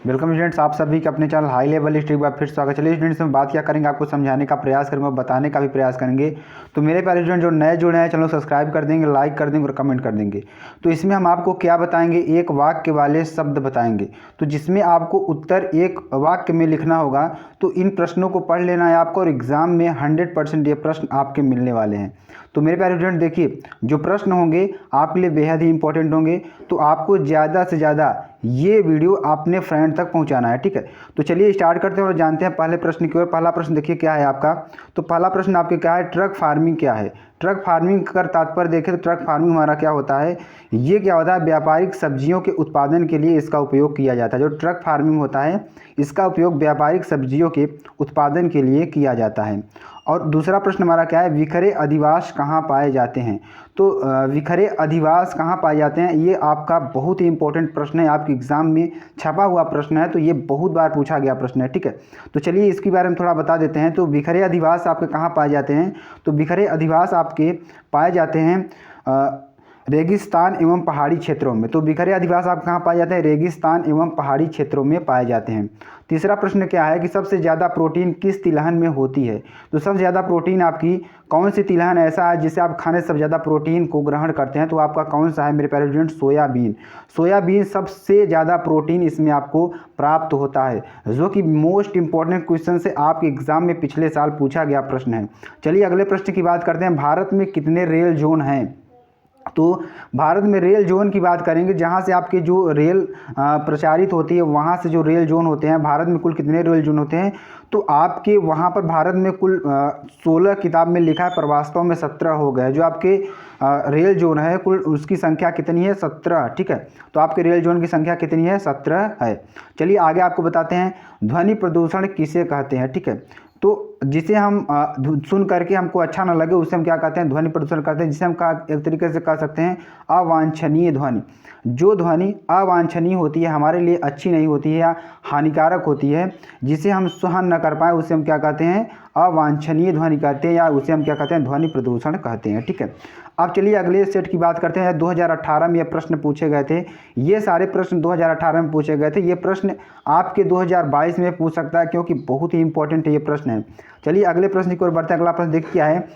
Welcome students, आप सभी के अपने चैनल हाई लेवल स्टडी पर फिर स्वागत। चलिए स्टूडेंट्स, में बात क्या करेंगे, आपको समझाने का प्रयास करेंगे और बताने का भी प्रयास करेंगे। तो मेरे प्यारे स्टूडेंट जो नए जुड़े हैं चैनल सब्सक्राइब कर देंगे, लाइक कर देंगे और कमेंट कर देंगे। तो इसमें हम आपको क्या बताएंगे, एक वाक्य वाले शब्द बताएंगे, तो जिसमें आपको उत्तर एक वाक्य में लिखना होगा। तो इन प्रश्नों को पढ़ लेना है आपको और एग्जाम में 100% ये प्रश्न आपके मिलने वाले हैं। तो मेरे प्यारे स्टूडेंट देखिए, जो प्रश्न होंगे आपके लिए बेहद ही इंपॉर्टेंट होंगे, तो आपको ज़्यादा से ज़्यादा ये वीडियो अपने फ्रेंड तक पहुंचाना है, ठीक है। तो चलिए स्टार्ट करते हैं और जानते हैं पहले प्रश्न की ओर। पहला प्रश्न देखिए क्या है आपका। तो पहला प्रश्न आपके क्या है, ट्रक फार्मिंग क्या है। ट्रक फार्मिंग का तात्पर्य देखें तो ट्रक फार्मिंग हमारा क्या होता है, ये क्या होता है, व्यापारिक सब्जियों के उत्पादन के लिए इसका उपयोग किया जाता है। जो ट्रक फार्मिंग होता है इसका उपयोग व्यापारिक सब्जियों के उत्पादन के लिए किया जाता है। और दूसरा प्रश्न हमारा क्या है, विखरे अधिवास कहाँ पाए जाते हैं। तो विखरे अधिवास कहाँ पाए जाते हैं, ये आपका बहुत ही इंपॉर्टेंट प्रश्न है, आपके एग्जाम में छपा हुआ प्रश्न है, तो ये बहुत बार पूछा गया प्रश्न है, ठीक है। तो चलिए इसके बारे में थोड़ा बता देते हैं। तो विखरे अधिवास आपके कहाँ पाए जाते हैं, तो विखरे अधिवास आपके पाए जाते हैं रेगिस्तान एवं पहाड़ी क्षेत्रों में। तो विखरे अधिवास आप कहाँ पाए जाते हैं, रेगिस्तान एवं पहाड़ी क्षेत्रों में पाए जाते हैं। तीसरा प्रश्न क्या है कि सबसे ज़्यादा प्रोटीन किस तिलहन में होती है। तो सबसे ज़्यादा प्रोटीन आपकी कौन सी तिलहन ऐसा है जिसे आप खाने से सबसे ज़्यादा प्रोटीन को ग्रहण करते हैं, तो आपका कौन सा है मेरे प्यारे स्टूडेंट, सोयाबीन। सोयाबीन सबसे ज़्यादा प्रोटीन इसमें आपको प्राप्त होता है, जो कि मोस्ट इंपॉर्टेंट क्वेश्चन से आपके एग्जाम में पिछले साल पूछा गया प्रश्न है। चलिए अगले प्रश्न की बात करते हैं, भारत में कितने रेल जोन हैं। तो भारत में रेल जोन की बात करेंगे, जहाँ से आपके जो रेल प्रचारित होती है, वहाँ से जो रेल जोन होते हैं, भारत में कुल कितने रेल जोन होते हैं। तो आपके वहाँ पर भारत में कुल 16 किताब में लिखा है, पर वास्तव में 17 हो गए। जो आपके रेल जोन है कुल उसकी संख्या कितनी है, 17, ठीक है। तो आपके रेल जोन की संख्या कितनी है, 17 है। चलिए आगे आपको बताते हैं ध्वनि प्रदूषण किसे कहते हैं, ठीक है। तो जिसे हम सुन करके हमको अच्छा ना लगे उसे हम क्या कहते हैं, ध्वनि प्रदूषण कहते हैं, जिसे हम एक तरीके से कह सकते हैं अवांछनीय ध्वनि। जो ध्वनि अवांछनीय होती है, हमारे लिए अच्छी नहीं होती है या हानिकारक होती है, जिसे हम सहन न कर पाए, उसे हम क्या कहते हैं, अवांछनीय ध्वनि कहते हैं, या उसे हम क्या कहते हैं, ध्वनि प्रदूषण कहते हैं, ठीक है। अब चलिए अगले सेट की बात करते हैं। 2018 में ये प्रश्न पूछे गए थे, ये सारे प्रश्न 2018 में पूछे गए थे। ये प्रश्न आपके 2022 में पूछ सकता है, क्योंकि बहुत ही इंपॉर्टेंट ये प्रश्न है। चलिए अगले प्रश्न की ओर बढ़ते हैं। अगला प्रश्न देखिए क्या है,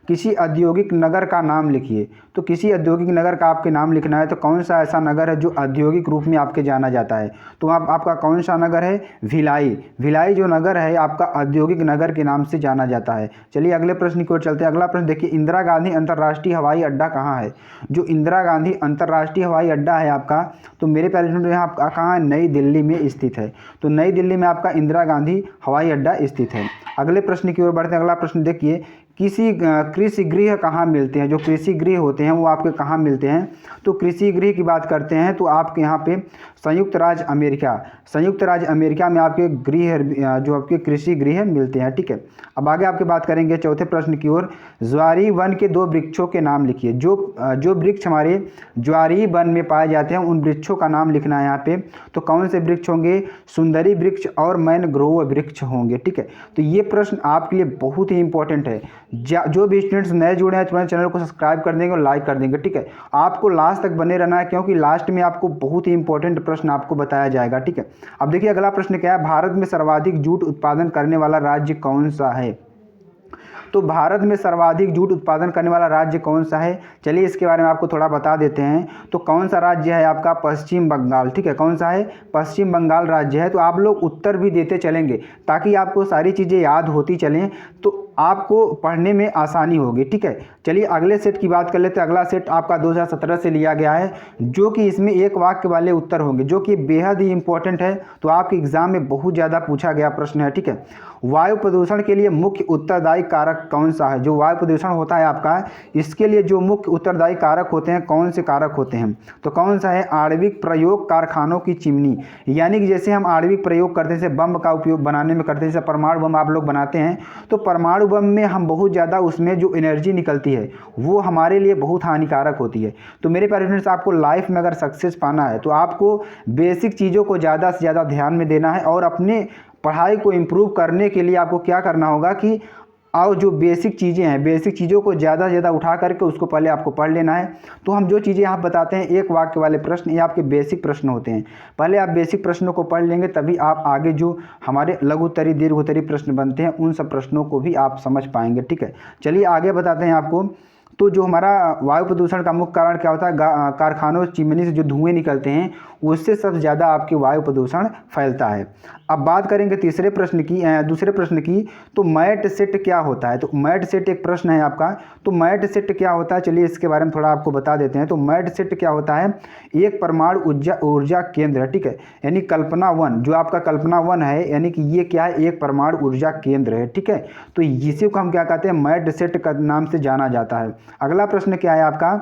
किसी औद्योगिक नगर का नाम लिखिए। तो किसी औद्योगिक नगर का आपके नाम लिखना है, तो कौन सा ऐसा नगर है जो औद्योगिक रूप में आपके जाना जाता है। तो आपका कौन सा नगर है, भिलाई। भिलाई जो नगर है आपका औद्योगिक नगर के नाम से जाना जाता है। चलिए अगले प्रश्न की ओर चलते हैं। अगला प्रश्न देखिए, इंदिरा गांधी अंतर्राष्ट्रीय हवाई अड्डा कहाँ है। जो इंदिरा गांधी अंतर्राष्ट्रीय हवाई अड्डा है आपका, तो मेरे प्यारे स्टूडेंट यहाँ कहाँ है, नई दिल्ली में स्थित है। तो नई दिल्ली में आपका इंदिरा गांधी हवाई अड्डा स्थित है। अगले प्रश्न की ओर बढ़ते हैं। अगला प्रश्न देखिए, किसी कृषि गृह कहाँ मिलते हैं। जो कृषि गृह होते हैं वो आपके कहाँ मिलते हैं। तो कृषि गृह की बात करते हैं तो आपके यहाँ पे संयुक्त राज्य अमेरिका में आपके गृह जो आपके कृषि गृह मिलते हैं, ठीक है। अब आगे आपके बात करेंगे चौथे प्रश्न की ओर, ज्वारी वन के 2 वृक्षों के नाम लिखिए। जो वृक्ष हमारे ज्वारी वन में पाए जाते हैं उन वृक्षों का नाम लिखना है यहाँ पे। तो कौन से वृक्ष होंगे, सुंदरी वृक्ष और मैनग्रोव वृक्ष होंगे, ठीक है। तो ये प्रश्न आपके लिए बहुत ही इंपॉर्टेंट है। जो भी स्टूडेंट्स नए जुड़े हैं तुरंत चैनल को सब्सक्राइब कर देंगे और लाइक कर देंगे, ठीक है। आपको लास्ट तक बने रहना है, क्योंकि लास्ट में आपको बहुत ही इंपॉर्टेंट प्रश्न आपको बताया जाएगा, ठीक है। अब देखिए अगला प्रश्न क्या है, भारत में सर्वाधिक जूट उत्पादन करने वाला राज्य कौन सा है। तो भारत में सर्वाधिक जूट उत्पादन करने वाला राज्य कौन सा है, चलिए इसके बारे में आपको थोड़ा बता देते हैं। तो कौन सा राज्य है आपका, पश्चिम बंगाल, ठीक है। कौन सा है, पश्चिम बंगाल राज्य है। तो आप लोग उत्तर भी देते चलेंगे ताकि आपको सारी चीज़ें याद होती चलें, तो आपको पढ़ने में आसानी होगी, ठीक है। चलिए अगले सेट की बात कर लेते हैं। अगला सेट आपका 2017 से लिया गया है, जो कि इसमें एक वाक्य वाले उत्तर होंगे, जो कि बेहद ही इंपॉर्टेंट है। तो आपके एग्जाम में बहुत ज़्यादा पूछा गया प्रश्न है, ठीक है। वायु प्रदूषण के लिए मुख्य उत्तरदायी कारक कौन सा है। जो वायु प्रदूषण होता है आपका, इसके लिए जो मुख्य उत्तरदायी कारक होते हैं, कौन से कारक होते हैं। तो कौन सा है, आणविक प्रयोग कारखानों की चिमनी। यानी कि जैसे हम आणविक प्रयोग करते हैं, जैसे बम का उपयोग बनाने में करते हैं, जैसे परमाणु बम आप लोग बनाते हैं, तो परमाणु बम में हम बहुत ज़्यादा उसमें जो एनर्जी निकलती है वो हमारे लिए बहुत हानिकारक होती है। तो मेरे प्यारे स्टूडेंट्स, आपको लाइफ में अगर सक्सेस पाना है तो आपको बेसिक चीज़ों को ज़्यादा से ज़्यादा ध्यान में देना है, और अपने पढ़ाई को इम्प्रूव करने के लिए आपको क्या करना होगा कि और जो बेसिक चीज़ें हैं, बेसिक चीज़ों को ज़्यादा से ज़्यादा उठा करके उसको पहले आपको पढ़ लेना है। तो हम जो चीज़ें यहाँ बताते हैं, एक वाक्य वाले प्रश्न, ये आपके बेसिक प्रश्न होते हैं। पहले आप बेसिक प्रश्नों को पढ़ लेंगे तभी आप आगे जो हमारे लघु उत्तरी दीर्घ उत्तरी प्रश्न बनते हैं उन सब प्रश्नों को भी आप समझ पाएंगे। ठीक है, चलिए आगे बताते हैं आपको। तो जो हमारा वायु प्रदूषण का मुख्य कारण क्या होता है, कारखानों चिमनी से जो धुएं निकलते हैं उससे सबसे ज़्यादा आपकी वायु प्रदूषण फैलता है। अब बात करेंगे दूसरे प्रश्न की, तो मैट सेट क्या होता है। तो मैट सेट एक प्रश्न है आपका, तो मैट सेट क्या होता है, चलिए इसके बारे में थोड़ा आपको बता देते हैं। तो मैट सेट क्या होता है, एक परमाणु ऊर्जा केंद्र है। ठीक है, यानी कल्पना 1, जो आपका कल्पना 1 है, यानी कि ये क्या है, एक परमाणु ऊर्जा केंद्र है। ठीक है, तो इसी को हम क्या कहते हैं, मैट सेट का नाम से जाना जाता है। अगला प्रश्न क्या है आपका,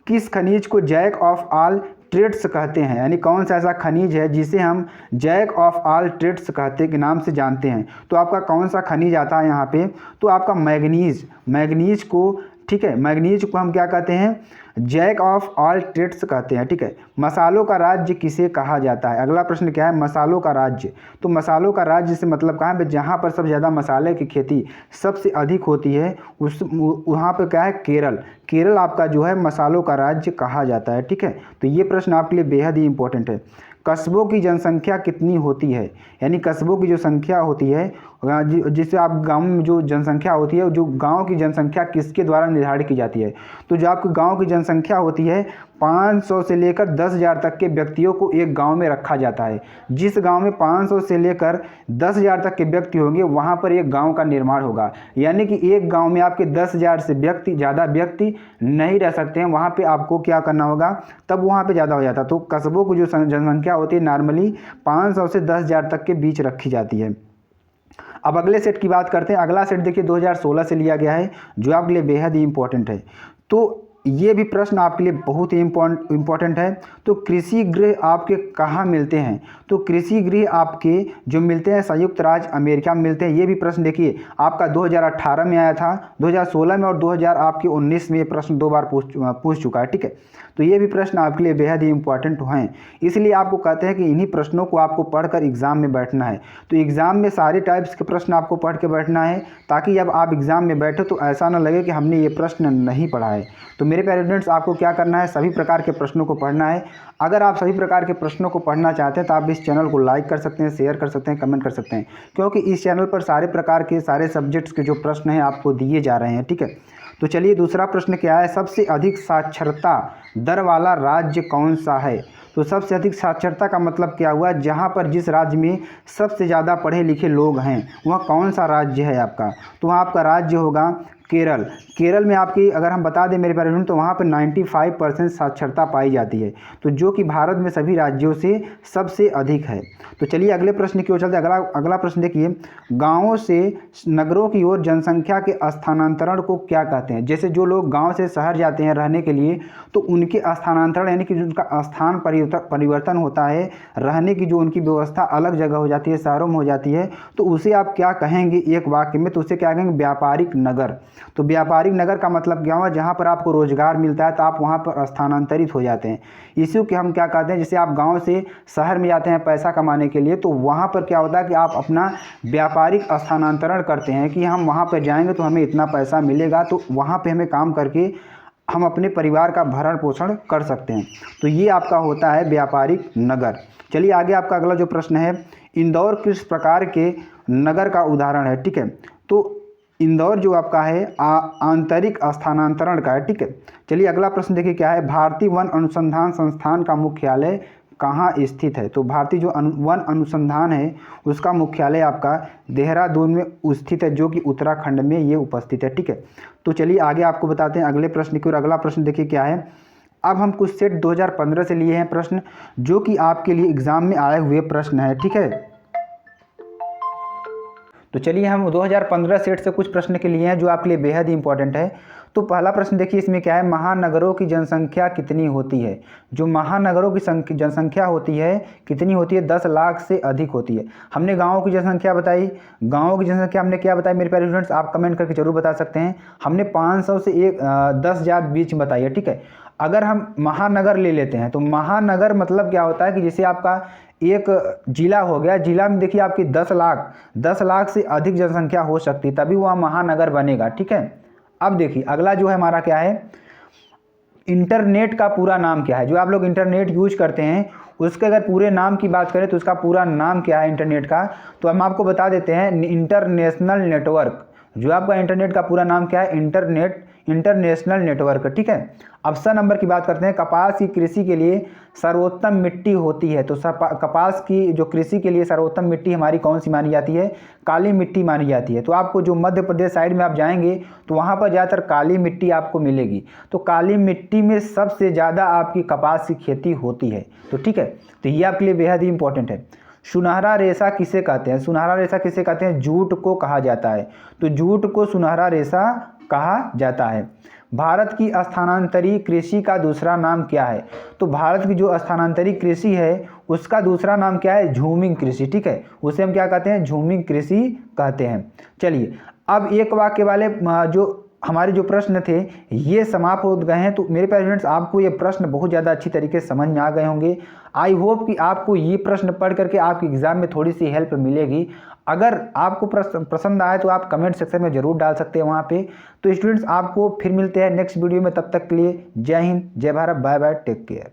किस खनिज को जैक ऑफ ऑल ट्रेड्स कहते हैं, यानी कौन सा ऐसा खनिज है जिसे हम जैक ऑफ ऑल ट्रेड्स कहते के नाम से जानते हैं। तो आपका कौन सा खनिज आता है यहाँ पे, तो आपका मैग्नीज को, ठीक है, मैग्नीज को हम क्या कहते हैं, जैक ऑफ ऑल ट्रेड्स कहते हैं। ठीक है, मसालों का राज्य किसे कहा जाता है। अगला प्रश्न क्या है, मसालों का राज्य। तो मसालों का राज्य से मतलब कहाँ पे, जहाँ पर सबसे ज़्यादा मसाले की खेती सबसे अधिक होती है वहाँ पर क्या है, केरल आपका जो है मसालों का राज्य कहा जाता है। ठीक है, तो ये प्रश्न आपके लिए बेहद ही इंपॉर्टेंट है। कस्बों की जनसंख्या कितनी होती है, यानी कस्बों की जो संख्या होती है, जिससे आप गांव में जो जनसंख्या होती है, जो गांव की जनसंख्या किसके द्वारा निर्धारित की जाती है। तो जो आपकी गांव की जनसंख्या होती है 500 से लेकर 10,000 तक के व्यक्तियों को एक गांव में रखा जाता है। जिस गांव में 500 से लेकर 10,000 तक के व्यक्ति होंगे वहां पर एक गांव का निर्माण होगा। यानी कि एक गांव में आपके 10,000 से ज़्यादा व्यक्ति नहीं रह सकते हैं, वहां पे आपको क्या करना होगा, तब वहां पे ज़्यादा हो जाता है। तो कस्बों की जो जनसंख्या होती है नॉर्मली 500 से 10,000 तक के बीच रखी जाती है। अब अगले सेट की बात करते हैं। अगला सेट देखिए 2016 से लिया गया है, जो आपके लिए बेहद ही इंपॉर्टेंट है। तो ये भी प्रश्न आपके लिए बहुत ही इम्पोर्टेंट है। तो कृषि गृह आपके कहाँ मिलते हैं, तो कृषि गृह आपके जो मिलते हैं संयुक्त राज्य अमेरिका में मिलते हैं। ये भी प्रश्न देखिए आपका 2018 में आया था, 2016 में और 2019 में ये प्रश्न 2 बार पूछ चुका है। ठीक है, तो ये भी प्रश्न आपके लिए बेहद ही इंपॉर्टेंट हैं, इसलिए आपको कहते हैं कि इन्हीं प्रश्नों को आपको पढ़कर एग्जाम में बैठना है। तो एग्जाम में सारे टाइप्स के प्रश्न आपको पढ़ के बैठना है, ताकि जब आप एग्जाम में बैठो तो ऐसा ना लगे कि हमने ये प्रश्न नहीं पढ़ा है। तो मेरे प्यारे स्टूडेंट्स, आपको क्या करना है, सभी प्रकार के प्रश्नों को पढ़ना है। अगर आप सभी प्रकार के प्रश्नों को पढ़ना चाहते हैं तो आप इस चैनल को लाइक कर सकते हैं, शेयर कर सकते हैं, कमेंट कर सकते हैं, क्योंकि इस चैनल पर सारे प्रकार के सारे सब्जेक्ट्स के जो प्रश्न हैं आपको दिए जा रहे हैं। ठीक है, तो चलिए दूसरा प्रश्न क्या है, सबसे अधिक साक्षरता दर वाला राज्य कौन सा है। तो सबसे अधिक साक्षरता का मतलब क्या हुआ, जहाँ पर जिस राज्य में सबसे ज़्यादा पढ़े लिखे लोग हैं वह कौन सा राज्य है आपका। तो वहाँ आपका राज्य होगा केरल में आपकी, अगर हम बता दें मेरे प्यारे स्टूडेंट, तो वहाँ पर 95% साक्षरता पाई जाती है, तो जो कि भारत में सभी राज्यों से सबसे अधिक है। तो चलिए अगले प्रश्न की ओर चलते हैं। अगला प्रश्न देखिए, गाँवों से नगरों की ओर जनसंख्या के स्थानांतरण को क्या कहते हैं। जैसे जो लोग गाँव से शहर जाते हैं रहने के लिए, तो उनके स्थानांतरण यानी कि उनका स्थान परिवर्तन होता है, रहने की जो उनकी व्यवस्था अलग जगह हो जाती है, शहरों में हो जाती है, तो उसे आप क्या कहेंगे एक वाक्य में, तो उसे क्या कहेंगे, व्यापारिक नगर। तो व्यापारिक नगर का मतलब क्या हुआ, जहाँ पर आपको रोजगार मिलता है तो आप वहाँ पर स्थानांतरित हो जाते हैं। इसी को हम क्या कहते हैं, जैसे आप गांव से शहर में जाते हैं पैसा कमाने के लिए, तो वहाँ पर क्या होता है कि आप अपना व्यापारिक स्थानांतरण करते हैं कि हम वहाँ पर जाएंगे तो हमें इतना पैसा मिलेगा, तो वहाँ पर हमें काम करके हम अपने परिवार का भरण पोषण कर सकते हैं। तो ये आपका होता है व्यापारिक नगर। चलिए आगे आपका अगला जो प्रश्न है, इंदौर किस प्रकार के नगर का उदाहरण है। ठीक है, तो इंदौर जो आपका है आंतरिक स्थानांतरण का है। ठीक है, चलिए अगला प्रश्न देखिए क्या है, भारतीय वन अनुसंधान संस्थान का मुख्यालय कहाँ स्थित है। तो भारतीय जो वन अनुसंधान है उसका मुख्यालय आपका देहरादून में स्थित है, जो कि उत्तराखंड में ये उपस्थित है। ठीक है, तो चलिए आगे आपको बताते हैं अगले प्रश्न की। और अगला प्रश्न देखिए क्या है, अब हम कुछ सेट 2015 से लिए हैं प्रश्न, जो कि आपके लिए एग्जाम में आए हुए प्रश्न है। ठीक है, तो चलिए हम 2015 सेट से कुछ प्रश्न के लिए हैं जो आपके लिए बेहद ही इंपॉर्टेंट है। तो पहला प्रश्न देखिए इसमें क्या है, महानगरों की जनसंख्या कितनी होती है। जो महानगरों की जनसंख्या होती है कितनी होती है, 10 लाख से अधिक होती है। हमने गाँवों की जनसंख्या बताई, गाँवों की जनसंख्या हमने क्या बताई मेरे प्यारे स्टूडेंट्स, आप कमेंट करके जरूर बता सकते हैं। हमने 500 से 10,000 बीच में बताई है। ठीक है, अगर हम महानगर ले लेते हैं तो महानगर मतलब क्या होता है कि जैसे आपका एक जिला हो गया, जिला में देखिए आपकी 10 लाख से अधिक जनसंख्या हो सकती है, तभी वह महानगर बनेगा। ठीक है, अब देखिए अगला जो है हमारा क्या है, इंटरनेट का पूरा नाम क्या है। जो आप लोग इंटरनेट यूज करते हैं उसके अगर पूरे नाम की बात करें तो उसका पूरा नाम क्या है इंटरनेट का, तो हम आपको बता देते हैं इंटरनेशनल नेटवर्क। जो आपका इंटरनेट का पूरा नाम क्या है, इंटरनेशनल नेटवर्क। ठीक है, ऑप्शन नंबर की बात करते हैं, कपास की कृषि के लिए सर्वोत्तम मिट्टी होती है। तो कपास की जो कृषि के लिए सर्वोत्तम मिट्टी हमारी कौन सी मानी जाती है, काली मिट्टी मानी जाती है। तो आपको जो मध्य प्रदेश साइड में आप जाएंगे तो वहाँ पर ज़्यादातर काली मिट्टी आपको मिलेगी। तो काली मिट्टी में सबसे ज़्यादा आपकी कपास की खेती होती है। तो ठीक है, तो ये आपके लिए बेहद ही इंपॉर्टेंट है। सुनहरा रेशा किसे कहते हैं, सुनहरा रेशा किसे कहते हैं, जूट को कहा जाता है। तो जूट को सुनहरा रेशा कहा जाता है। भारत की स्थानांतरी कृषि का दूसरा नाम क्या है, तो भारत की जो स्थानांतरी कृषि है उसका दूसरा नाम क्या है, झूमिंग कृषि। ठीक है, उसे हम क्या कहते हैं, झूमिंग कृषि कहते हैं। चलिए अब एक वाक्य वाले जो हमारे जो प्रश्न थे ये समाप्त हो गए हैं। तो मेरे प्यारे स्टूडेंट्स, आपको ये प्रश्न बहुत ज़्यादा अच्छी तरीके से समझ में आ गए होंगे। आई होप कि आपको ये प्रश्न पढ़ करके आपके एग्जाम में थोड़ी सी हेल्प मिलेगी। अगर आपको प्रश्न पसंद आए तो आप कमेंट सेक्शन में ज़रूर डाल सकते हैं वहाँ पे। तो स्टूडेंट्स आपको फिर मिलते हैं नेक्स्ट वीडियो में, तब तक के लिए जय हिंद, जय Bharat, bye bye, take care.